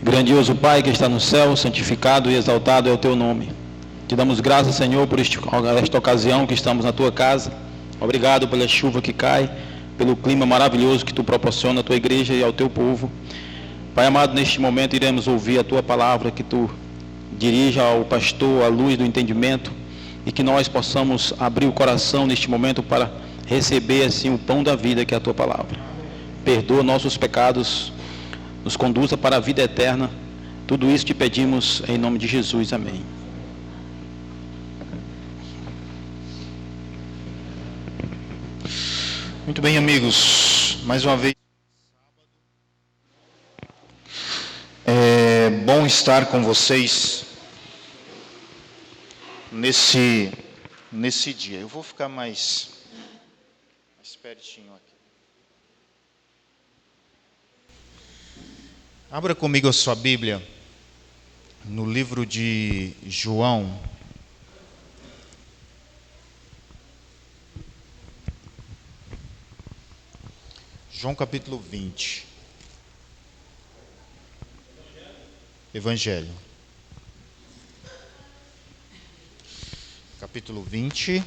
Grandioso Pai que está no céu, santificado e exaltado é o teu nome. Te damos graças, Senhor, por esta ocasião que estamos na tua casa. Obrigado pela chuva que cai, pelo clima maravilhoso que tu proporciona à tua igreja e ao teu povo. Pai amado, neste momento iremos ouvir a tua palavra, que tu dirija ao pastor a luz do entendimento e que nós possamos abrir o coração neste momento para receber assim o pão da vida, que é a tua palavra. Perdoa nossos pecados, nos conduza para a vida eterna. Tudo isso te pedimos em nome de Jesus. Amém. Muito bem, amigos. Mais uma vez, é bom estar com vocês nesse dia. Eu vou ficar mais pertinho aqui. Abra comigo a sua Bíblia no livro de João. João capítulo 20. Evangelho. Capítulo 20.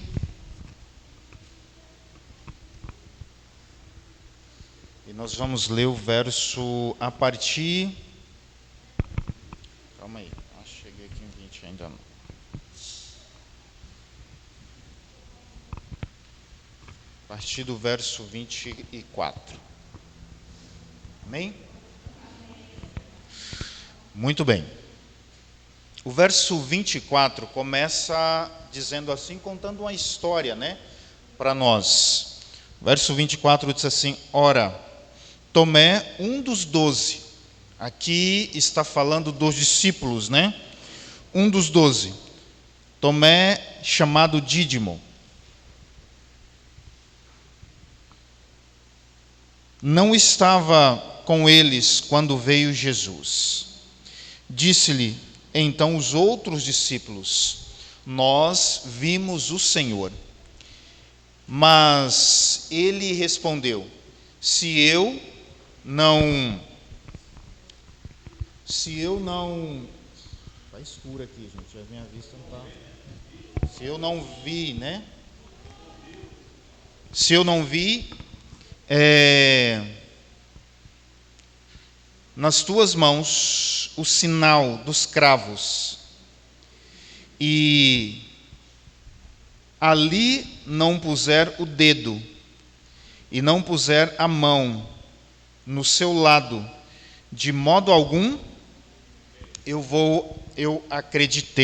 E nós vamos ler o verso a partir... Calma aí, cheguei aqui em 20 ainda não. A partir do verso 24. Amém? Muito bem. O verso 24 começa dizendo assim, contando uma história, para nós. O verso 24 diz assim: Ora, Tomé, um dos 12, aqui está falando dos discípulos, Um dos 12, Tomé, chamado Dídimo, não estava com eles quando veio Jesus. Disse-lhe então os outros discípulos: Nós vimos o Senhor. Mas ele respondeu: Se eu não... Está escuro aqui, gente, a minha vista não está... Se eu não vi, Se eu não vi... nas tuas mãos o sinal dos cravos, e ali não puser o dedo, e não puser a mão no seu lado, de modo algum eu vou acreditar,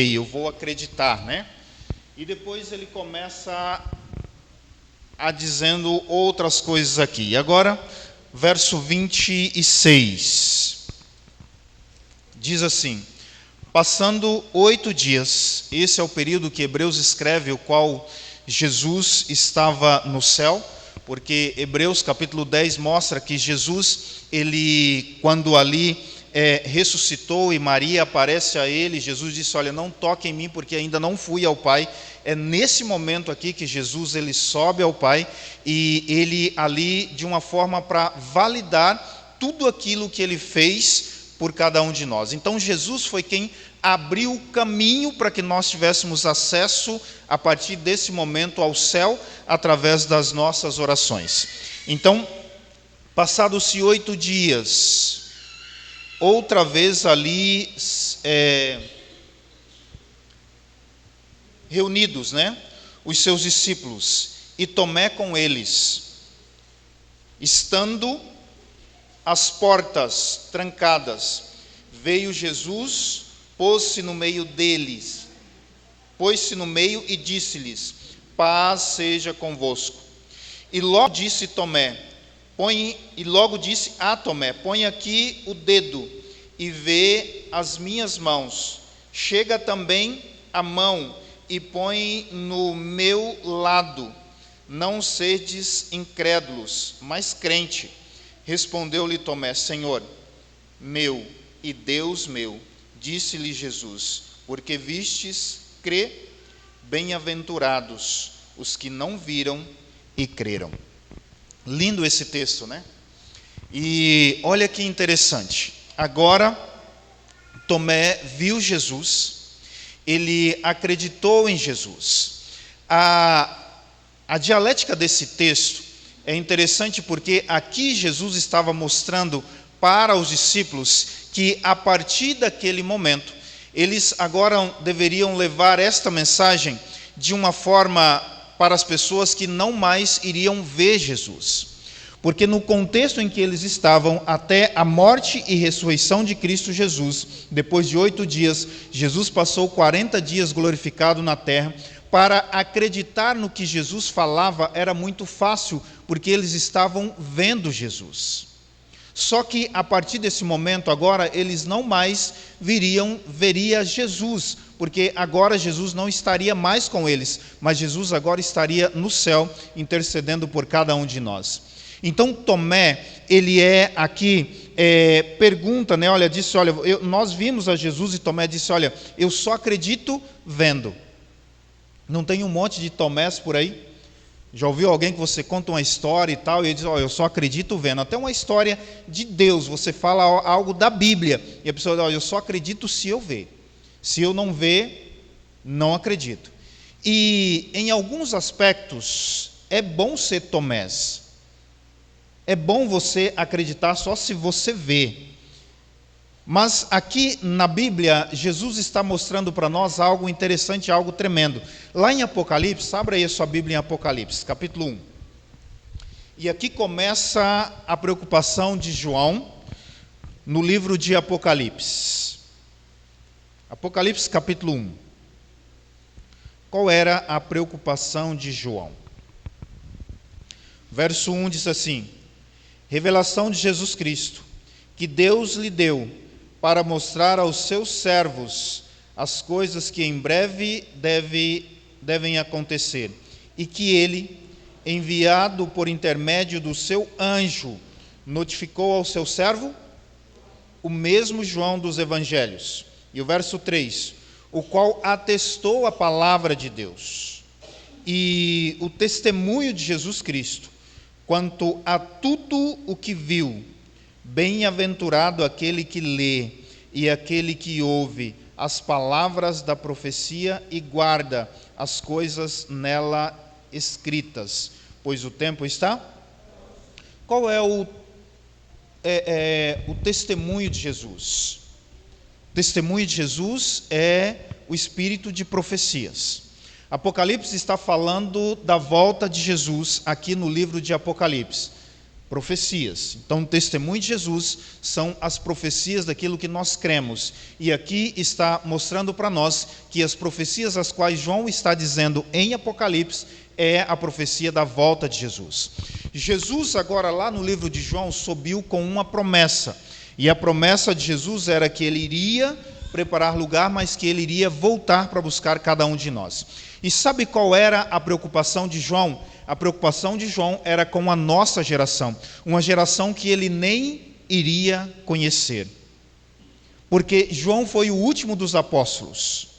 E depois ele começa a dizendo outras coisas aqui. E agora, verso 26, diz assim: Passando 8 dias, esse é o período que Hebreus escreve, o qual Jesus estava no céu, porque Hebreus capítulo 10 mostra que Jesus, ele, quando ali ressuscitou e Maria aparece a ele, Jesus disse: Olha, não toque em mim porque ainda não fui ao Pai. É nesse momento aqui que Jesus ele sobe ao Pai, e ele ali, de uma forma para validar tudo aquilo que ele fez por cada um de nós. Então Jesus foi quem abriu o caminho para que nós tivéssemos acesso a partir desse momento ao céu, através das nossas orações. Então, passados-se 8 dias, outra vez ali reunidos, os seus discípulos, e Tomé com eles, estando as portas trancadas, veio Jesus, pôs-se no meio e disse-lhes: Paz seja convosco. E logo disse a Tomé: Põe aqui o dedo e vê as minhas mãos. Chega também a mão e põe no meu lado. Não sedes incrédulos, mas crente. Respondeu-lhe Tomé: Senhor meu e Deus meu. Disse-lhe Jesus: Porque vistes, crê. Bem-aventurados os que não viram e creram. Lindo esse texto, E olha que interessante. Agora, Tomé viu Jesus, ele acreditou em Jesus. A dialética desse texto é interessante porque aqui Jesus estava mostrando para os discípulos que a partir daquele momento, eles agora deveriam levar esta mensagem de uma forma para as pessoas que não mais iriam ver Jesus. Porque no contexto em que eles estavam, até a morte e ressurreição de Cristo Jesus, depois de 8 dias, Jesus passou 40 dias glorificado na terra. Para acreditar no que Jesus falava era muito fácil, porque eles estavam vendo Jesus. Só que a partir desse momento agora, eles não mais veria Jesus, porque agora Jesus não estaria mais com eles, mas Jesus agora estaria no céu, intercedendo por cada um de nós. Então Tomé, ele aqui, pergunta, né? Disse, nós vimos a Jesus, e Tomé disse, eu só acredito vendo. Não tem um monte de Tomés por aí? Já ouviu alguém que você conta uma história e tal, e ele diz, eu só acredito vendo. Até uma história de Deus, você fala algo da Bíblia, e a pessoa diz, eu só acredito se eu ver. Se eu não ver, não acredito. E em alguns aspectos, é bom ser Tomés. É bom você acreditar só se você vê. Mas aqui na Bíblia, Jesus está mostrando para nós algo interessante, algo tremendo. Lá em Apocalipse, abra aí a sua Bíblia em Apocalipse, capítulo 1. E aqui começa a preocupação de João no livro de Apocalipse. Apocalipse, capítulo 1. Qual era a preocupação de João? Verso 1 diz assim: revelação de Jesus Cristo, que Deus lhe deu para mostrar aos seus servos as coisas que em breve devem acontecer, e que ele, enviado por intermédio do seu anjo, notificou ao seu servo, o mesmo João dos Evangelhos. E o verso 3, o qual atestou a palavra de Deus e o testemunho de Jesus Cristo, quanto a tudo o que viu. Bem-aventurado aquele que lê e aquele que ouve as palavras da profecia e guarda as coisas nela escritas, pois o tempo está. Qual é o testemunho de Jesus? O testemunho de Jesus é o espírito de profecias. Apocalipse está falando da volta de Jesus aqui no livro de Apocalipse. Profecias. Então, o testemunho de Jesus são as profecias daquilo que nós cremos. E aqui está mostrando para nós que as profecias as quais João está dizendo em Apocalipse é a profecia da volta de Jesus. Jesus, agora lá no livro de João, subiu com uma promessa. E a promessa de Jesus era que ele iria preparar lugar, mas que ele iria voltar para buscar cada um de nós. E sabe qual era a preocupação de João? A preocupação de João era com a nossa geração, uma geração que ele nem iria conhecer. Porque João foi o último dos apóstolos,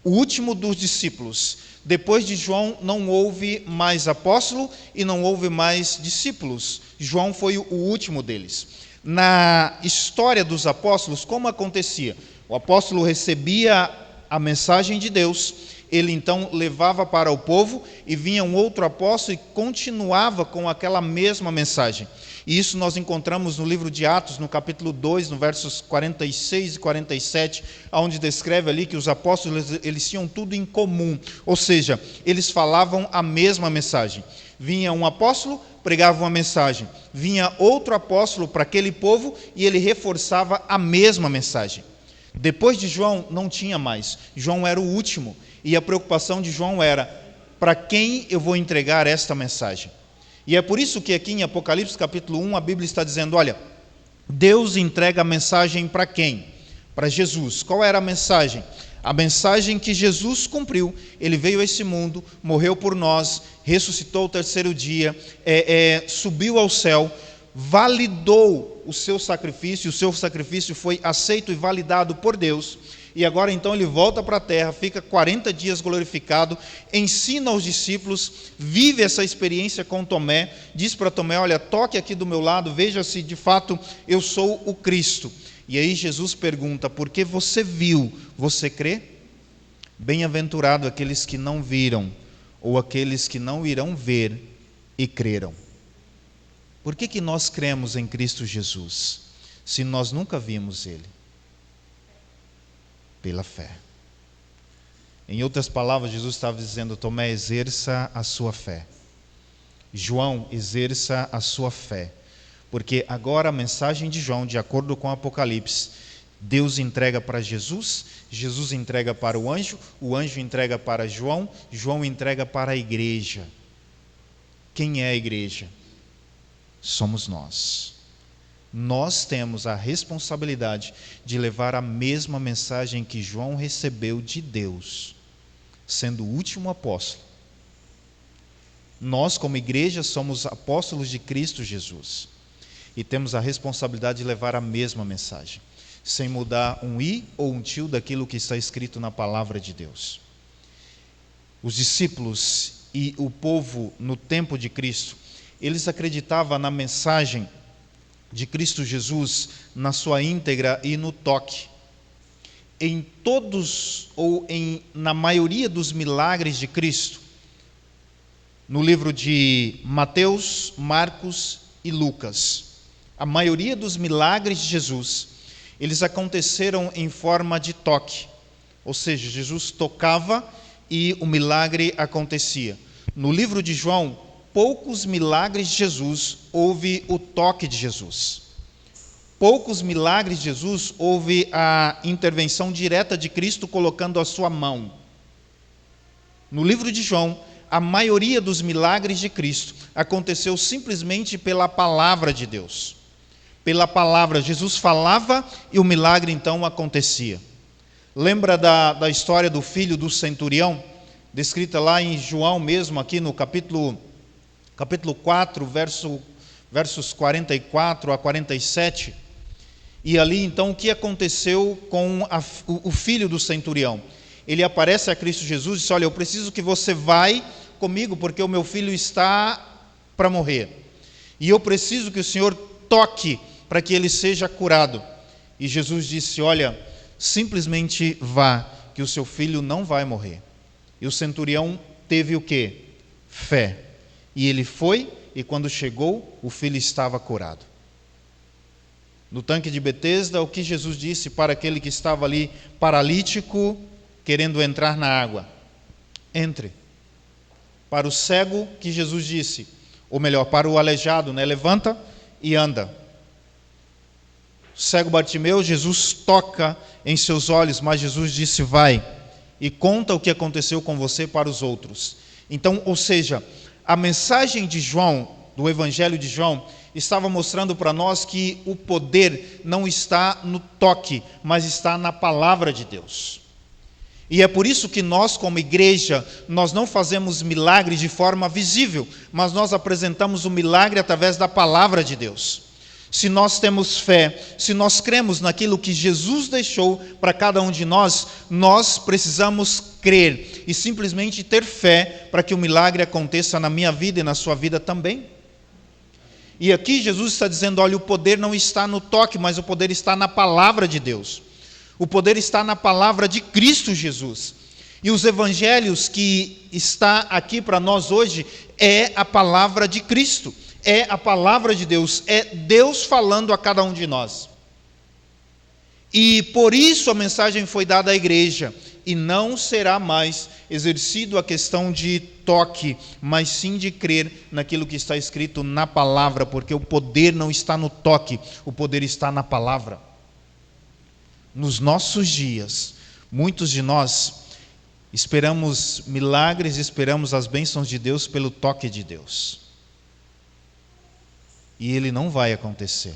o último dos discípulos. Depois de João não houve mais apóstolo e não houve mais discípulos. João foi o último deles. Na história dos apóstolos, como acontecia? O apóstolo recebia a mensagem de Deus, ele então levava para o povo e vinha um outro apóstolo e continuava com aquela mesma mensagem. E isso nós encontramos no livro de Atos, no capítulo 2, no versos 46 e 47, onde descreve ali que os apóstolos eles tinham tudo em comum, ou seja, eles falavam a mesma mensagem. Vinha um apóstolo, pregava uma mensagem, vinha outro apóstolo para aquele povo e ele reforçava a mesma mensagem. Depois de João não tinha mais, João era o último. E a preocupação de João era, para quem eu vou entregar esta mensagem? E é por isso que aqui em Apocalipse capítulo 1, a Bíblia está dizendo, olha, Deus entrega a mensagem para quem? Para Jesus. Qual era a mensagem? A mensagem que Jesus cumpriu. Ele veio a esse mundo, morreu por nós, ressuscitou o terceiro dia, subiu ao céu, validou o seu sacrifício foi aceito e validado por Deus. E agora então ele volta para a terra, fica 40 dias glorificado, ensina aos discípulos, vive essa experiência com Tomé, diz para Tomé, olha, toque aqui do meu lado, veja se de fato eu sou o Cristo. E aí Jesus pergunta: porque você viu, você crê? Bem-aventurado aqueles que não viram, ou aqueles que não irão ver e creram. Por que nós cremos em Cristo Jesus, se nós nunca vimos Ele? Pela fé. Em outras palavras, Jesus estava dizendo: Tomé, exerça a sua fé. João, exerça a sua fé. Porque agora a mensagem de João, de acordo com o Apocalipse, Deus entrega para Jesus, Jesus entrega para o anjo entrega para João, João entrega para a igreja. Quem é a igreja? Somos nós. Nós temos a responsabilidade de levar a mesma mensagem que João recebeu de Deus, sendo o último apóstolo. Nós, como igreja, somos apóstolos de Cristo Jesus e temos a responsabilidade de levar a mesma mensagem, sem mudar um i ou um tio daquilo que está escrito na palavra de Deus. Os discípulos e o povo no tempo de Cristo, eles acreditavam na mensagem de Cristo Jesus na sua íntegra e no toque. Em todos, ou na maioria dos milagres de Cristo, no livro de Mateus, Marcos e Lucas, a maioria dos milagres de Jesus, eles aconteceram em forma de toque, ou seja, Jesus tocava e o milagre acontecia. No livro de João, poucos milagres de Jesus houve o toque de Jesus. Poucos milagres de Jesus houve a intervenção direta de Cristo colocando a sua mão. No livro de João, a maioria dos milagres de Cristo aconteceu simplesmente pela palavra de Deus. Pela palavra, Jesus falava e o milagre então acontecia. Lembra da história do filho do centurião, descrita lá em João mesmo, aqui no capítulo 4, versos 44 a 47. E ali então o que aconteceu com o filho do centurião? Ele aparece a Cristo Jesus e diz: olha, eu preciso que você vá comigo, porque o meu filho está para morrer. E eu preciso que o Senhor toque para que ele seja curado. E Jesus disse: olha, simplesmente vá, que o seu filho não vai morrer. E o centurião teve o quê? Fé. E ele foi, e quando chegou, o filho estava curado. No tanque de Betesda, o que Jesus disse para aquele que estava ali paralítico, querendo entrar na água? Entre. Para o cego, que Jesus disse, ou melhor, para o aleijado, levanta e anda. O cego Bartimeu, Jesus toca em seus olhos, mas Jesus disse: vai e conta o que aconteceu com você para os outros. Então, ou seja, a mensagem de João, do Evangelho de João, estava mostrando para nós que o poder não está no toque, mas está na palavra de Deus. E é por isso que nós, como igreja, nós não fazemos milagres de forma visível, mas nós apresentamos o milagre através da palavra de Deus. Se nós temos fé, se nós cremos naquilo que Jesus deixou para cada um de nós, nós precisamos crer e simplesmente ter fé para que o milagre aconteça na minha vida e na sua vida também. E aqui Jesus está dizendo: olha, o poder não está no toque, mas o poder está na palavra de Deus. O poder está na palavra de Cristo Jesus. E os evangelhos que está aqui para nós hoje é a palavra de Cristo, é a palavra de Deus, é Deus falando a cada um de nós. E por isso a mensagem foi dada à igreja, e não será mais exercido a questão de toque, mas sim de crer naquilo que está escrito na palavra, porque o poder não está no toque, o poder está na palavra. Nos nossos dias, muitos de nós esperamos milagres, esperamos as bênçãos de Deus pelo toque de Deus. E ele não vai acontecer,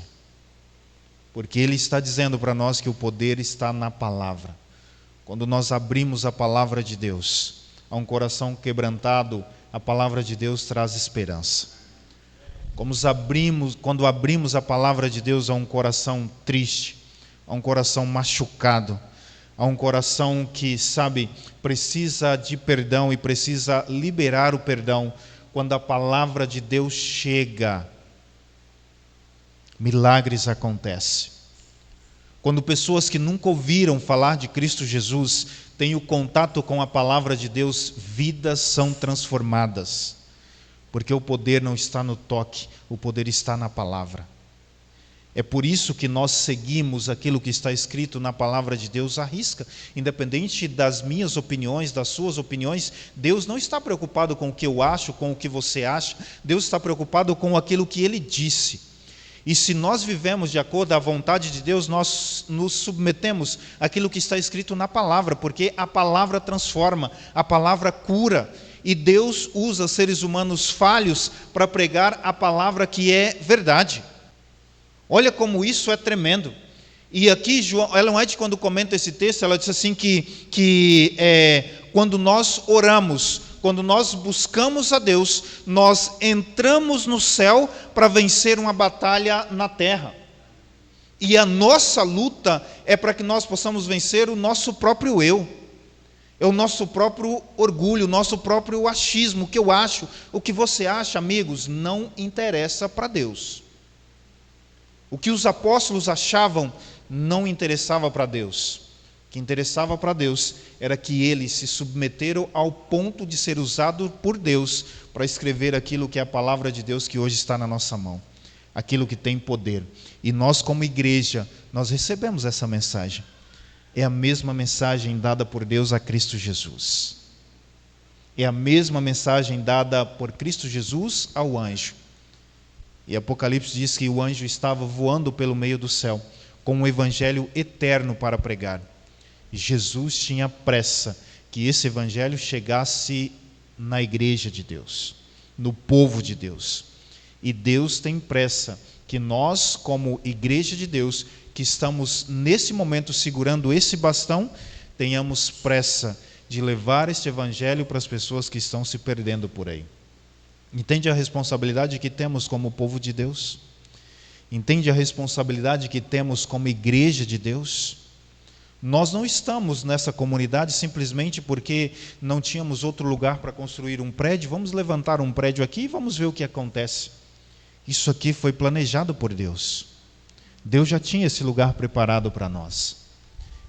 porque ele está dizendo para nós que o poder está na palavra. Quando nós abrimos a palavra de Deus a um coração quebrantado, a palavra de Deus traz esperança. Quando abrimos a palavra de Deus a um coração triste, a um coração machucado, a um coração que, precisa de perdão e precisa liberar o perdão, quando a palavra de Deus chega, milagres acontecem. Quando pessoas que nunca ouviram falar de Cristo Jesus têm o contato com a palavra de Deus, vidas são transformadas. Porque o poder não está no toque, o poder está na palavra. É por isso que nós seguimos aquilo que está escrito na palavra de Deus à risca. Independente das minhas opiniões, das suas opiniões, Deus não está preocupado com o que eu acho, com o que você acha. Deus está preocupado com aquilo que Ele disse. E se nós vivemos de acordo à vontade de Deus, nós nos submetemos àquilo que está escrito na palavra, porque a palavra transforma, a palavra cura. E Deus usa seres humanos falhos para pregar a palavra que é verdade. Olha como isso é tremendo. E aqui Ellen White, quando comenta esse texto, ela diz assim que quando nós oramos, quando nós buscamos a Deus, nós entramos no céu para vencer uma batalha na terra. E a nossa luta é para que nós possamos vencer o nosso próprio eu. É o nosso próprio orgulho, o nosso próprio achismo, o que eu acho, o que você acha, amigos, não interessa para Deus. O que os apóstolos achavam não interessava para Deus. O que interessava para Deus era que eles se submeteram ao ponto de ser usado por Deus para escrever aquilo que é a palavra de Deus que hoje está na nossa mão. Aquilo que tem poder. E nós, como igreja, nós recebemos essa mensagem. É a mesma mensagem dada por Deus a Cristo Jesus. É a mesma mensagem dada por Cristo Jesus ao anjo. E Apocalipse diz que o anjo estava voando pelo meio do céu, com um evangelho eterno para pregar. E Jesus tinha pressa que esse evangelho chegasse na igreja de Deus, no povo de Deus. E Deus tem pressa que nós, como igreja de Deus, que estamos nesse momento segurando esse bastão, tenhamos pressa de levar este evangelho para as pessoas que estão se perdendo por aí. Entende a responsabilidade que temos como povo de Deus? Entende a responsabilidade que temos como igreja de Deus? Nós não estamos nessa comunidade simplesmente porque não tínhamos outro lugar para construir um prédio. Vamos levantar um prédio aqui e vamos ver o que acontece. Isso aqui foi planejado por Deus. Deus já tinha esse lugar preparado para nós.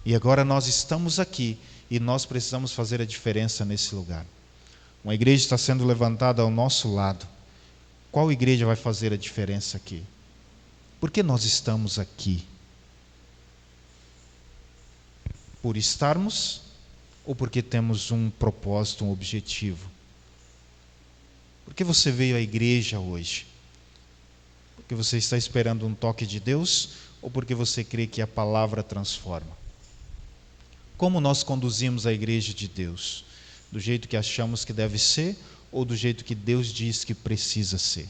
E agora nós estamos aqui e nós precisamos fazer a diferença nesse lugar. Uma igreja está sendo levantada ao nosso lado. Qual igreja vai fazer a diferença aqui? Por que nós estamos aqui? Por estarmos ou porque temos um propósito, um objetivo? Por que você veio à igreja hoje? Porque você está esperando um toque de Deus ou porque você crê que a palavra transforma? Como nós conduzimos a igreja de Deus? Do jeito que achamos que deve ser ou do jeito que Deus diz que precisa ser?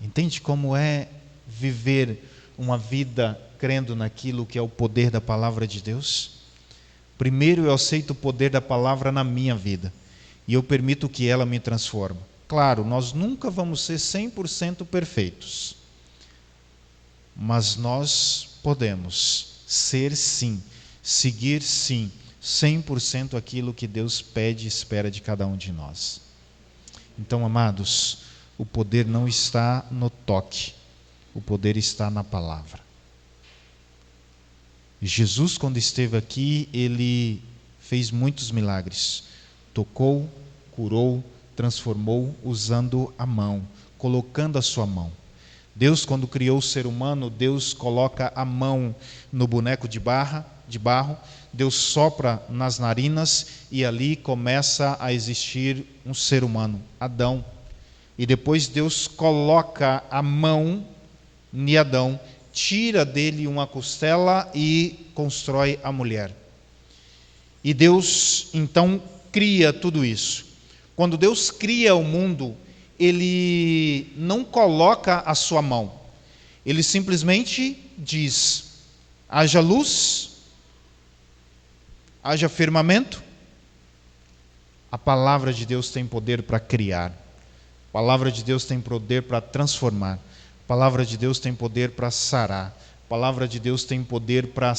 Entende como é viver uma vida crendo naquilo que é o poder da palavra de Deus? Primeiro eu aceito o poder da palavra na minha vida e eu permito que ela me transforme. Claro, nós nunca vamos ser 100% perfeitos, mas nós podemos ser sim, seguir sim, 100% aquilo que Deus pede e espera de cada um de nós. Então, amados, o poder não está no toque, o poder está na palavra. Jesus, quando esteve aqui, ele fez muitos milagres. Tocou, curou, transformou usando a mão, colocando a sua mão. Deus, quando criou o ser humano, Deus coloca a mão no boneco de barro, Deus sopra nas narinas e ali começa a existir um ser humano, Adão. E depois Deus coloca a mão em Adão, tira dele uma costela e constrói a mulher. E Deus então cria tudo isso. Quando Deus cria o mundo, Ele não coloca a sua mão. Ele simplesmente diz: haja luz, haja firmamento. A palavra de Deus tem poder para criar. A palavra de Deus tem poder para transformar. A palavra de Deus tem poder para sarar. A palavra de Deus tem poder para,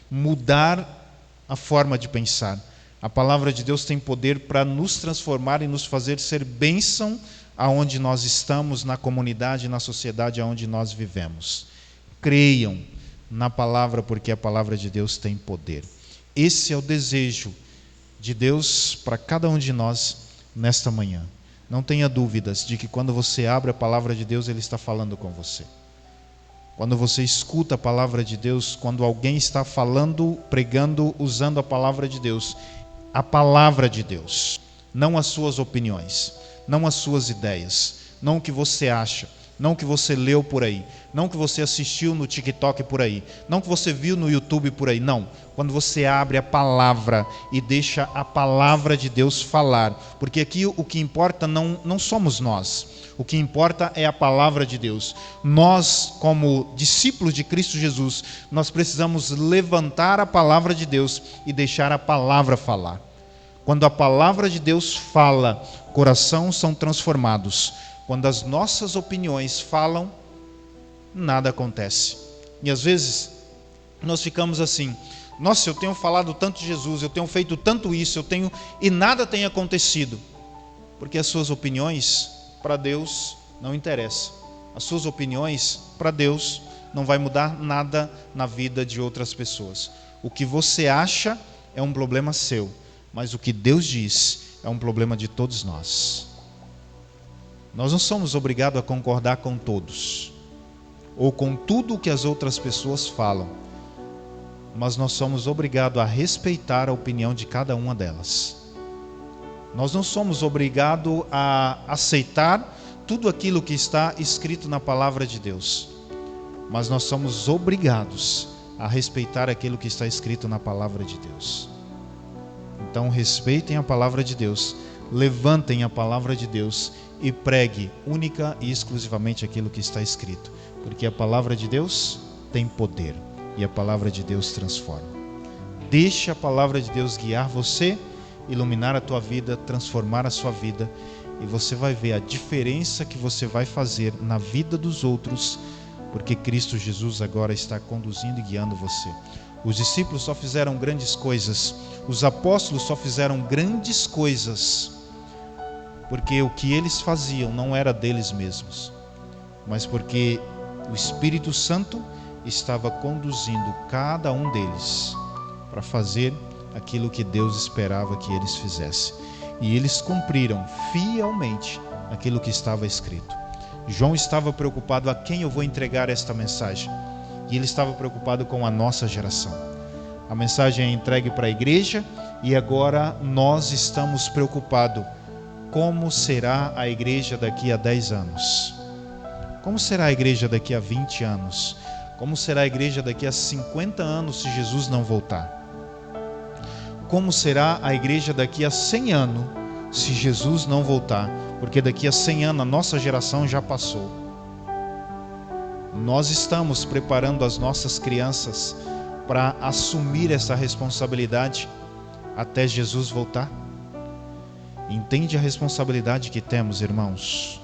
mudar a forma de pensar. A palavra de Deus tem poder para nos transformar e nos fazer ser bênção aonde nós estamos, na comunidade, na sociedade aonde nós vivemos. Creiam, na palavra, porque a palavra de Deus tem poder. Esse é o desejo de Deus para cada um de nós nesta manhã. Não tenha dúvidas de que quando você abre a palavra de Deus, Ele está falando com você. Quando você escuta a palavra de Deus, quando alguém está falando, pregando, usando a palavra de Deus, não as suas opiniões, não as suas ideias, não o que você acha, não o que você leu por aí, não o que você assistiu no TikTok por aí, não o que você viu no YouTube por aí, não. Quando você abre a palavra e deixa a palavra de Deus falar, porque aqui o que importa não somos nós, o que importa é a palavra de Deus. Nós, como discípulos de Cristo Jesus, nós precisamos levantar a palavra de Deus e deixar a palavra falar. Quando a palavra de Deus fala, corações são transformados. Quando as nossas opiniões falam, nada acontece. E às vezes nós ficamos assim: nossa, eu tenho falado tanto de Jesus, eu tenho feito tanto isso, e nada tem acontecido. Porque as suas opiniões para Deus não interessam. As suas opiniões para Deus não vai mudar nada na vida de outras pessoas. O que você acha é um problema seu, mas o que Deus diz é um problema de todos nós. Nós não somos obrigados a concordar com todos, ou com tudo o que as outras pessoas falam, mas nós somos obrigados a respeitar a opinião de cada uma delas. Nós não somos obrigados a aceitar tudo aquilo que está escrito na palavra de Deus, mas nós somos obrigados a respeitar aquilo que está escrito na palavra de Deus. Então respeitem a palavra de Deus, levantem a palavra de Deus e pregue única e exclusivamente aquilo que está escrito, porque a palavra de Deus tem poder e a palavra de Deus transforma. Deixe a palavra de Deus guiar você, iluminar a tua vida, transformar a sua vida, e você vai ver a diferença que você vai fazer na vida dos outros, porque Cristo Jesus agora está conduzindo e guiando você. Os discípulos só fizeram grandes coisas, os apóstolos só fizeram grandes coisas, porque o que eles faziam não era deles mesmos, mas porque o Espírito Santo estava conduzindo cada um deles para fazer aquilo que Deus esperava que eles fizessem. E eles cumpriram fielmente aquilo que estava escrito. João estava preocupado: a quem eu vou entregar esta mensagem? E ele estava preocupado com a nossa geração. A mensagem é entregue para a igreja e agora nós estamos preocupados: como será a igreja daqui a 10 anos? Como será a igreja daqui a 20 anos? Como será a igreja daqui a 50 anos se Jesus não voltar? Como será a igreja daqui a 100 anos se Jesus não voltar? Porque daqui a 100 anos a nossa geração já passou. Nós estamos preparando as nossas crianças para assumir essa responsabilidade até Jesus voltar? Entende a responsabilidade que temos, irmãos?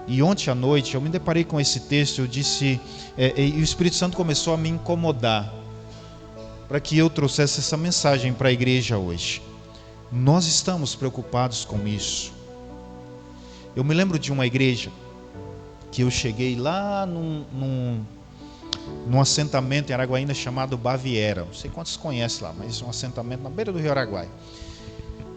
E ontem à noite eu me deparei com esse texto, eu disse, e o Espírito Santo começou a me incomodar para que eu trouxesse essa mensagem para a igreja hoje. Nós estamos preocupados com isso. Eu me lembro de uma igreja que eu cheguei lá num assentamento em Araguaína chamado Baviera. Não sei quantos conhecem lá, mas é um assentamento na beira do Rio Araguaia.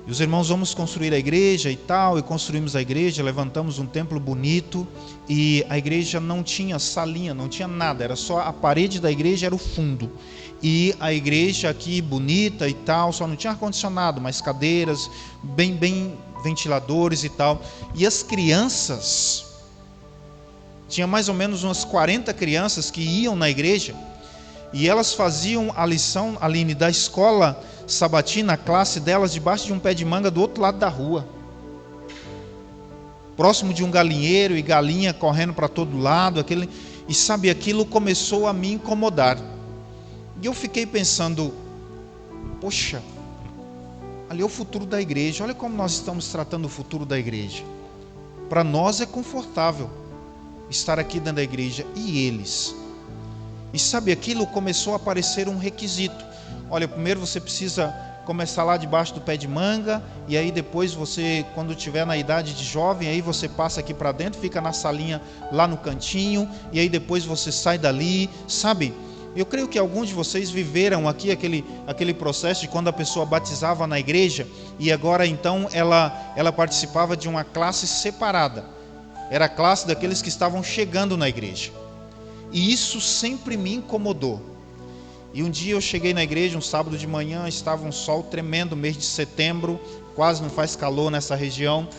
E os irmãos, vamos construir a igreja e tal, e construímos a igreja, levantamos um templo bonito, e a igreja não tinha salinha, não tinha nada, era só a parede da igreja, era o fundo. E a igreja aqui bonita e tal, só não tinha ar-condicionado, mas cadeiras, bem ventiladores e tal. E as crianças, tinha mais ou menos umas 40 crianças que iam na igreja, e elas faziam a lição, Aline, da escola sabatina, a classe delas, debaixo de um pé de manga do outro lado da rua, próximo de um galinheiro, e galinha correndo para todo lado, e sabe, aquilo começou a me incomodar. E eu fiquei pensando, poxa, ali é o futuro da igreja, olha como nós estamos tratando o futuro da igreja. Para nós é confortável estar aqui dentro da igreja, e eles? E sabe, aquilo começou a parecer um requisito. Olha, primeiro você precisa começar lá debaixo do pé de manga, e aí depois você, quando estiver na idade de jovem, aí você passa aqui para dentro, fica na salinha lá no cantinho, e aí depois você sai dali, sabe? Eu creio que alguns de vocês viveram aqui aquele processo de quando a pessoa batizava na igreja, e agora então ela participava de uma classe separada. Era a classe daqueles que estavam chegando na igreja. E isso sempre me incomodou. E um dia eu cheguei na igreja, um sábado de manhã, estava um sol tremendo, mês de setembro, quase não faz calor nessa região.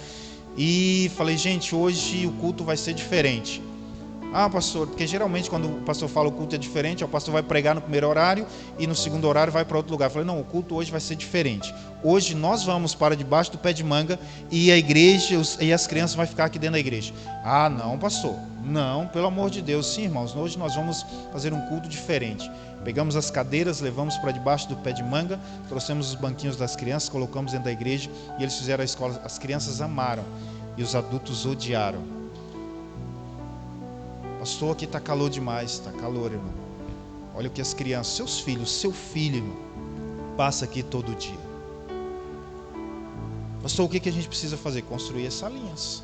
E falei, gente, hoje o culto vai ser diferente. Ah, pastor, porque geralmente quando o pastor fala o culto é diferente, o pastor vai pregar no primeiro horário e no segundo horário vai para outro lugar. Eu falei, não, o culto hoje vai ser diferente. Hoje nós vamos para debaixo do pé de manga e a igreja e as crianças vão ficar aqui dentro da igreja. Ah, não, pastor, não, pelo amor de Deus. Sim, irmãos, hoje nós vamos fazer um culto diferente. Pegamos as cadeiras, levamos para debaixo do pé de manga, trouxemos os banquinhos das crianças, colocamos dentro da igreja e eles fizeram a escola. As crianças amaram e os adultos odiaram. Pastor, aqui está calor demais. Está calor, irmão. Olha o que as crianças, seus filhos, seu filho, irmão, passa aqui todo dia. Pastor, o que a gente precisa fazer? Construir as salinhas.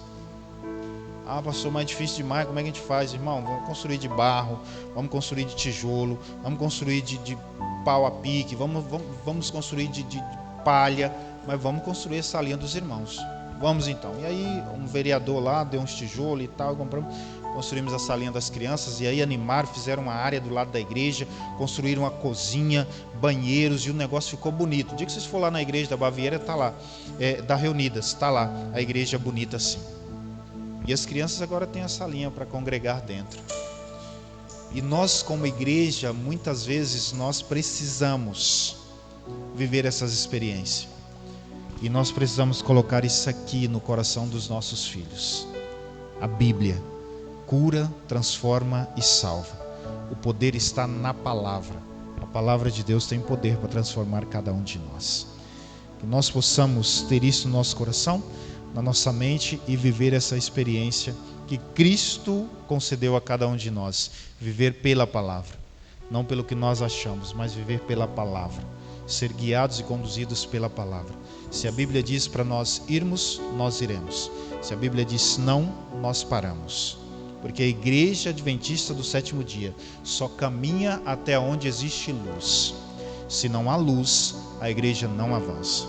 Ah, pastor, mas é difícil demais, como é que a gente faz? Irmão, vamos construir de barro, vamos construir de tijolo, vamos construir de pau a pique, vamos construir de palha, mas vamos construir a salinha dos irmãos. Vamos então. E aí um vereador lá deu uns tijolos e tal, construímos a salinha das crianças, e aí animaram, fizeram uma área do lado da igreja, construíram uma cozinha, banheiros, e o negócio ficou bonito. O dia que vocês for lá na igreja da Baviera, está lá, da Reunidas, está lá, a igreja bonita assim. E as crianças agora têm a salinha para congregar dentro. E nós como igreja, muitas vezes nós precisamos viver essas experiências. E nós precisamos colocar isso aqui no coração dos nossos filhos. A Bíblia cura, transforma e salva. O poder está na palavra. A palavra de Deus tem poder para transformar cada um de nós. Que nós possamos ter isso no nosso coração, na nossa mente, e viver essa experiência que Cristo concedeu a cada um de nós. Viver pela palavra, não pelo que nós achamos, mas viver pela palavra. Ser guiados e conduzidos pela palavra. Se a Bíblia diz para nós irmos, nós iremos. Se a Bíblia diz não, nós paramos. Porque a igreja adventista do sétimo dia só caminha até onde existe luz. Se não há luz, a igreja não avança.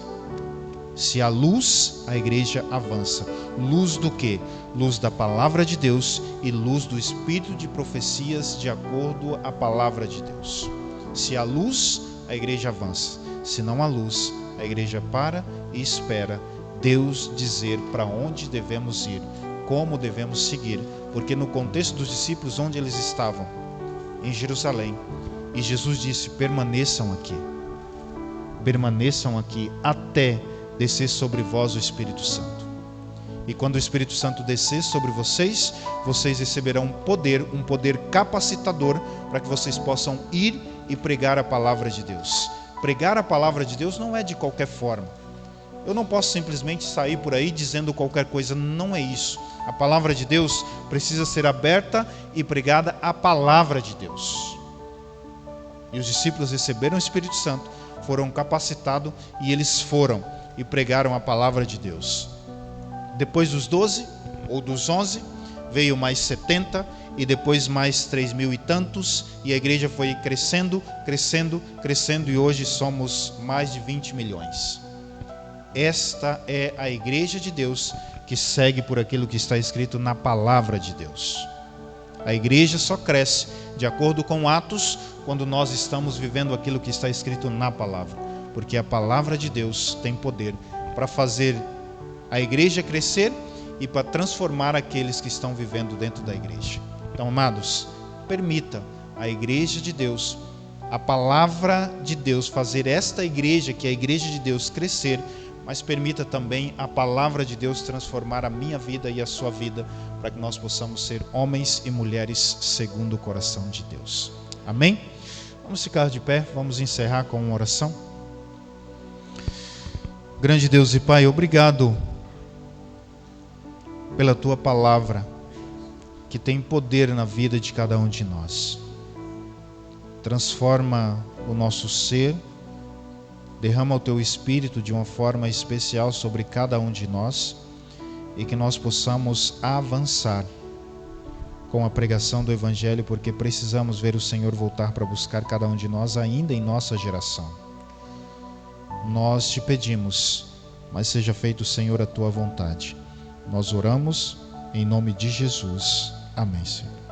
Se há luz, a igreja avança. Luz do quê? Luz da palavra de Deus e luz do espírito de profecias de acordo à palavra de Deus. Se há luz, a igreja avança. Se não há luz, a igreja para e espera Deus dizer para onde devemos ir, como devemos seguir. Porque no contexto dos discípulos, onde eles estavam? Em Jerusalém. E Jesus disse, permaneçam aqui. Permaneçam aqui até descer sobre vós o Espírito Santo. E quando o Espírito Santo descer sobre vocês, vocês receberão um poder capacitador para que vocês possam ir e pregar a palavra de Deus. Pregar a palavra de Deus não é de qualquer forma. Eu não posso simplesmente sair por aí dizendo qualquer coisa, não é isso. A palavra de Deus precisa ser aberta e pregada a palavra de Deus. E os discípulos receberam o Espírito Santo, foram capacitados e eles foram e pregaram a palavra de Deus. Depois dos 12 ou dos 11, veio mais 70 e depois mais 3.000 e tantos, e a igreja foi crescendo, e hoje somos mais de 20 milhões. Esta é a igreja de Deus que segue por aquilo que está escrito na palavra de Deus. A igreja só cresce de acordo com Atos quando nós estamos vivendo aquilo que está escrito na palavra, porque a palavra de Deus tem poder para fazer a igreja crescer e para transformar aqueles que estão vivendo dentro da igreja. Então, amados, permita a igreja de Deus, a palavra de Deus, fazer esta igreja, que é a igreja de Deus, crescer, mas permita também a palavra de Deus transformar a minha vida e a sua vida, para que nós possamos ser homens e mulheres segundo o coração de Deus. Amém? Vamos ficar de pé, vamos encerrar com uma oração. Grande Deus e Pai, obrigado pela Tua palavra, que tem poder na vida de cada um de nós. Transforma o nosso ser, derrama o teu Espírito de uma forma especial sobre cada um de nós e que nós possamos avançar com a pregação do Evangelho, porque precisamos ver o Senhor voltar para buscar cada um de nós ainda em nossa geração. Nós te pedimos, mas seja feito, Senhor, a tua vontade. Nós oramos em nome de Jesus. Amém, Senhor.